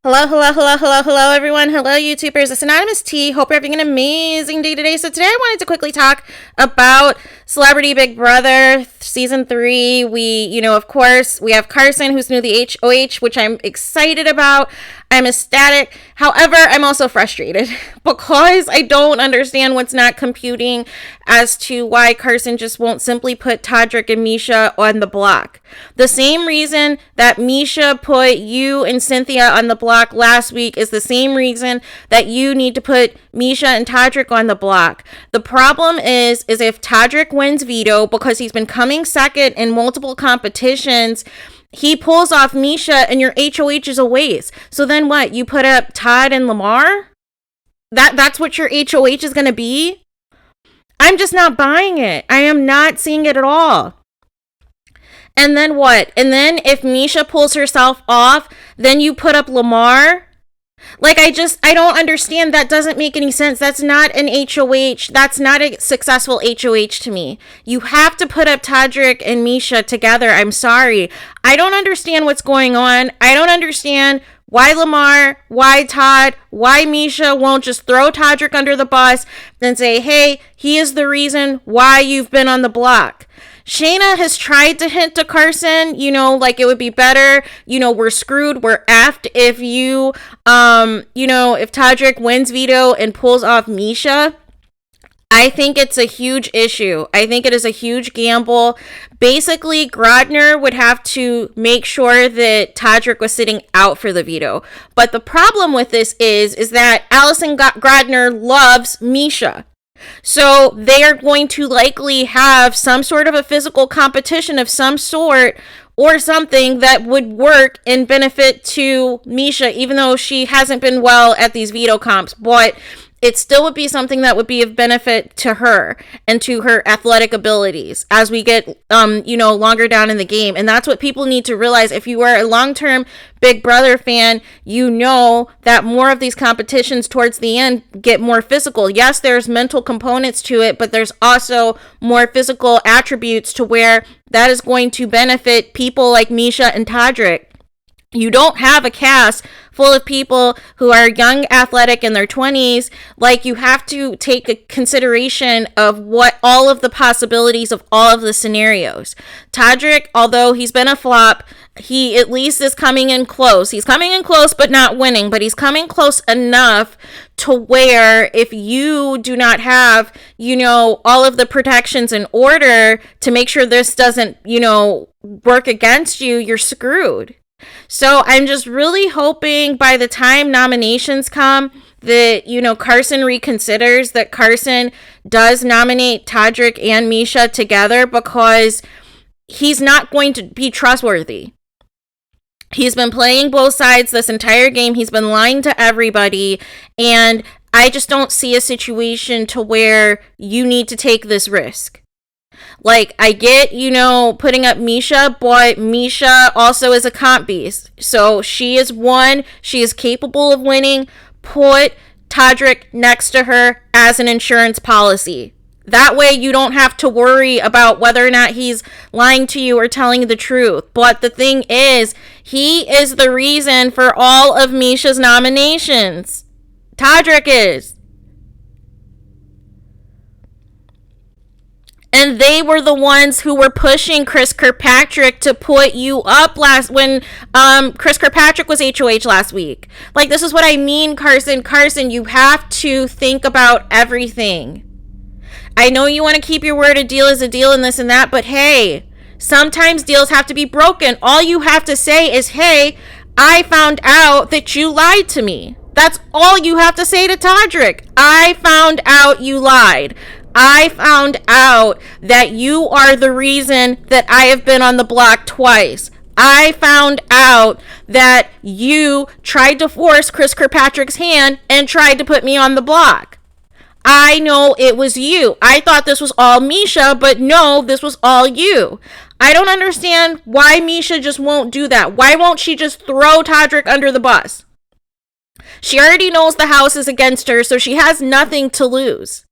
Hello, everyone. Hello, YouTubers. It's Anonymous T. Hope you're having an amazing day today. So today I wanted to quickly talk about Celebrity Big Brother Season 3. Of course, we have Carson, who's new to the HOH, which I'm excited about. I'm ecstatic. However, I'm also frustrated because I don't understand what's not computing as to why Carson just won't simply put Todrick and Misha on the block. The same reason that Misha put you and Cynthia on the block last week is the same reason that you need to put Misha and Todrick on the block. The problem is if Todrick wins veto because he's been coming second in multiple competitions, he pulls off Misha and your HOH is a waste. So then what? You put up Todd and Lamar? That's what your HOH is going to be? I'm just not buying it. I am not seeing it at all. And then what? And then if Misha pulls herself off, then you put up Lamar? I don't understand. That doesn't make any sense. That's not an HOH. That's not a successful HOH to me. You have to put up Todrick and Misha together. I'm sorry. I don't understand what's going on. I don't understand why Lamar, why Todd, why Misha won't just throw Todrick under the bus and say, hey, he is the reason why you've been on the block. Shayna has tried to hint to Carson, it would be better, we're screwed, we're effed if if Todrick wins veto and pulls off Misha. I think it's a huge issue. I think it is a huge gamble. Basically, Grodner would have to make sure that Todrick was sitting out for the veto. But the problem with this is that Allison Grodner loves Misha. So they are going to likely have some sort of a physical competition of some sort or something that would work and benefit to Misha, even though she hasn't been well at these veto comps. But it still would be something that would be of benefit to her and to her athletic abilities as we get, longer down in the game. And that's what people need to realize. If you are a long-term Big Brother fan, you know that more of these competitions towards the end get more physical. Yes, there's mental components to it, but there's also more physical attributes to where that is going to benefit people like Misha and Todrick. You don't have a cast full of people who are young, athletic in their 20s. You have to take a consideration of what all of the possibilities of all of the scenarios. Todrick, although he's been a flop, he at least is coming in close. He's coming in close, but not winning. But he's coming close enough to where if you do not have, all of the protections in order to make sure this doesn't, work against you, you're screwed. So I'm just really hoping by the time nominations come that, Carson reconsiders, that Carson does nominate Todrick and Misha together, because he's not going to be trustworthy. He's been playing both sides this entire game. He's been lying to everybody. And I just don't see a situation to where you need to take this risk. I get, putting up Misha, but Misha also is a comp beast. So she is capable of winning. Put Todrick next to her as an insurance policy. That way you don't have to worry about whether or not he's lying to you or telling the truth. But the thing is, he is the reason for all of Misha's nominations. Todrick is. And they were the ones who were pushing Chris Kirkpatrick to put you up when Chris Kirkpatrick was HOH last week. This is what I mean, Carson. Carson, you have to think about everything. I know you want to keep your word, a deal is a deal and this and that, but hey, sometimes deals have to be broken. All you have to say is, hey, I found out that you lied to me. That's all you have to say to Todrick. I found out you lied. I found out that you are the reason that I have been on the block twice. I found out that you tried to force Chris Kirkpatrick's hand and tried to put me on the block. I know it was you. I thought this was all Misha, but no, this was all you. I don't understand why Misha just won't do that. Why won't she just throw Todrick under the bus? She already knows the house is against her, so she has nothing to lose.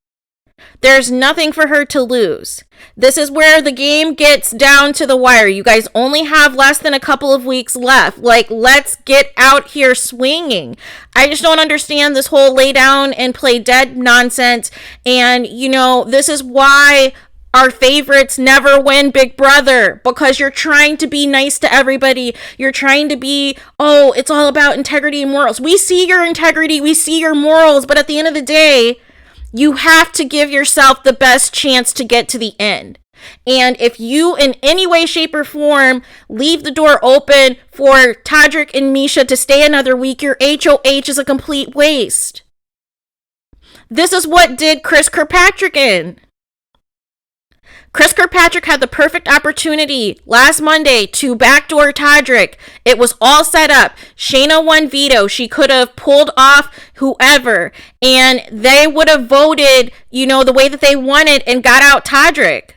There's nothing for her to lose. This is where the game gets down to the wire. You guys only have less than a couple of weeks left. Like, let's get out here swinging. I just don't understand this whole lay down and play dead nonsense. And, you know, this is why our favorites never win Big Brother, because you're trying to be nice to everybody. You're trying to be, oh, it's all about integrity and morals. We see your integrity, we see your morals, but at the end of the day, you have to give yourself the best chance to get to the end. And if you in any way, shape, or form leave the door open for Todrick and Misha to stay another week, your HOH is a complete waste. This is what did Chris Kirkpatrick in. Chris Kirkpatrick had the perfect opportunity last Monday to backdoor Todrick. It was all set up. Shayna won veto. She could have pulled off whoever, and they would have voted, you know, the way that they wanted and got out Todrick.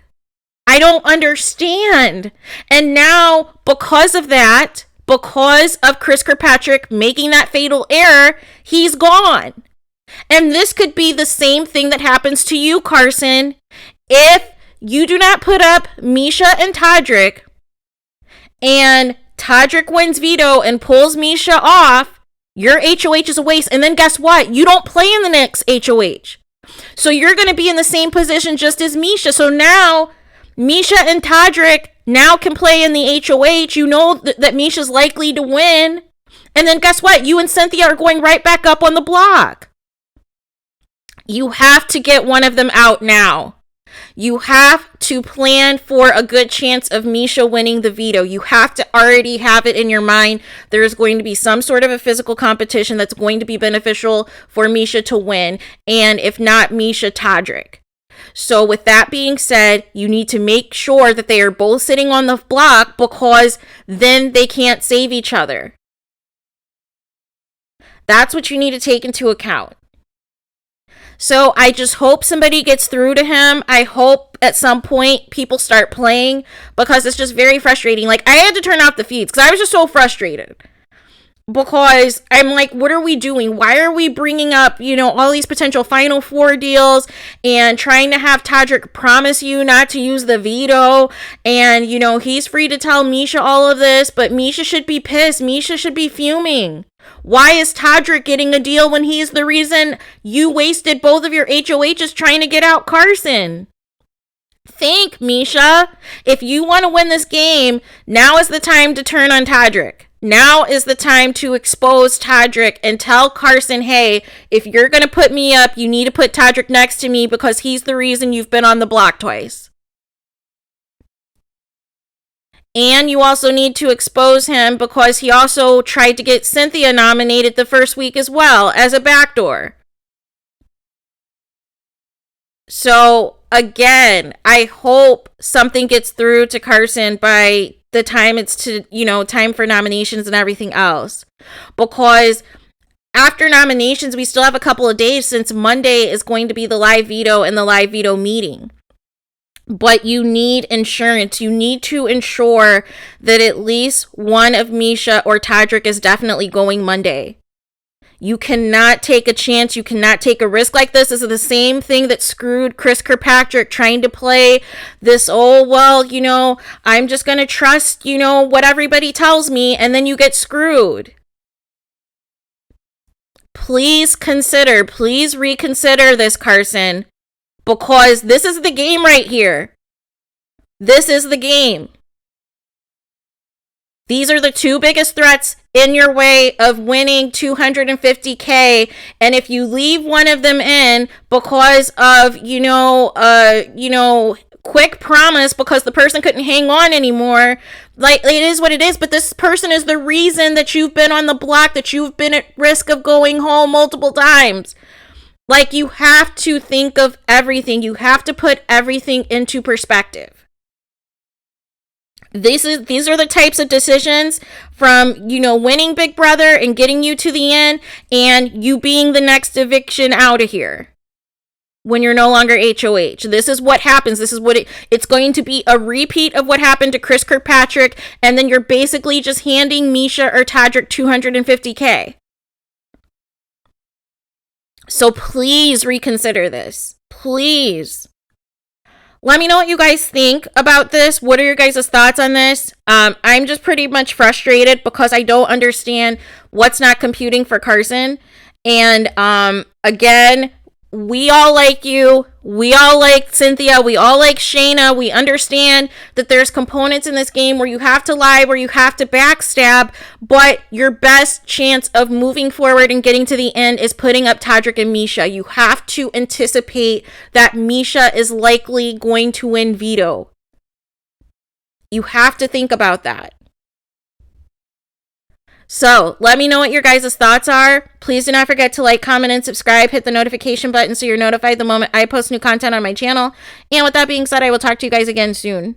I don't understand. And now, because of that, because of Chris Kirkpatrick making that fatal error, he's gone. And this could be the same thing that happens to you, Carson. If you do not put up Misha and Todrick, and Todrick wins veto and pulls Misha off, your HOH is a waste. And then guess what? You don't play in the next HOH. So you're going to be in the same position just as Misha. So now Misha and Todrick now can play in the HOH. You know that Misha's likely to win. And then guess what? You and Cynthia are going right back up on the block. You have to get one of them out now. You have to plan for a good chance of Misha winning the veto. You have to already have it in your mind. There is going to be some sort of a physical competition that's going to be beneficial for Misha to win. And if not, Misha, Todrick. So with that being said, you need to make sure that they are both sitting on the block, because then they can't save each other. That's what you need to take into account. So I just hope somebody gets through to him. I hope at some point people start playing, because it's just very frustrating. Like, I had to turn off the feeds because I was just so frustrated. Because I'm like, what are we doing? Why are we bringing up, you know, all these potential Final Four deals and trying to have Todrick promise you not to use the veto? And, you know, he's free to tell Misha all of this, but Misha should be pissed. Misha should be fuming. Why is Todrick getting a deal when he's the reason you wasted both of your HOHs trying to get out Carson? Think, Misha. If you want to win this game, now is the time to turn on Todrick. Now is the time to expose Todrick and tell Carson, hey, if you're going to put me up, you need to put Todrick next to me, because he's the reason you've been on the block twice. And you also need to expose him because he also tried to get Cynthia nominated the first week as well as a backdoor. So again, I hope something gets through to Carson by the time it's to, you know, time for nominations and everything else. Because after nominations, we still have a couple of days, since Monday is going to be the live veto and the live veto meeting. But you need insurance. You need to ensure that at least one of Misha or Todrick is definitely going Monday. You cannot take a chance. You cannot take a risk like this. This is the same thing that screwed Chris Kirkpatrick, trying to play this, oh, well, you know, I'm just going to trust, you know, what everybody tells me, and then you get screwed. Please reconsider this, Carson. Because this is the game right here. This is the game. These are the two biggest threats in your way of winning $250K. And if you leave one of them in because of, quick promise, because the person couldn't hang on anymore, like, it is what it is. But this person is the reason that you've been on the block, that you've been at risk of going home multiple times. Like, you have to think of everything. You have to put everything into perspective. These are the types of decisions, from, you know, winning Big Brother and getting you to the end, and you being the next eviction out of here when you're no longer HOH. This is what happens. This is what it's going to be, a repeat of what happened to Chris Kirkpatrick, and then you're basically just handing Misha or Todrick $250K. So please reconsider this. please let me know what you guys think about this. What are your guys' thoughts on this? I'm just pretty much frustrated because I don't understand what's not computing for Carson. And again, we all like you. We all like Cynthia. We all like Shayna. We understand that there's components in this game where you have to lie, where you have to backstab, but your best chance of moving forward and getting to the end is putting up Todrick and Misha. You have to anticipate that Misha is likely going to win veto. You have to think about that. So let me know what your guys' thoughts are. Please do not forget to like, comment, and subscribe. Hit the notification button so you're notified the moment I post new content on my channel. And with that being said, I will talk to you guys again soon.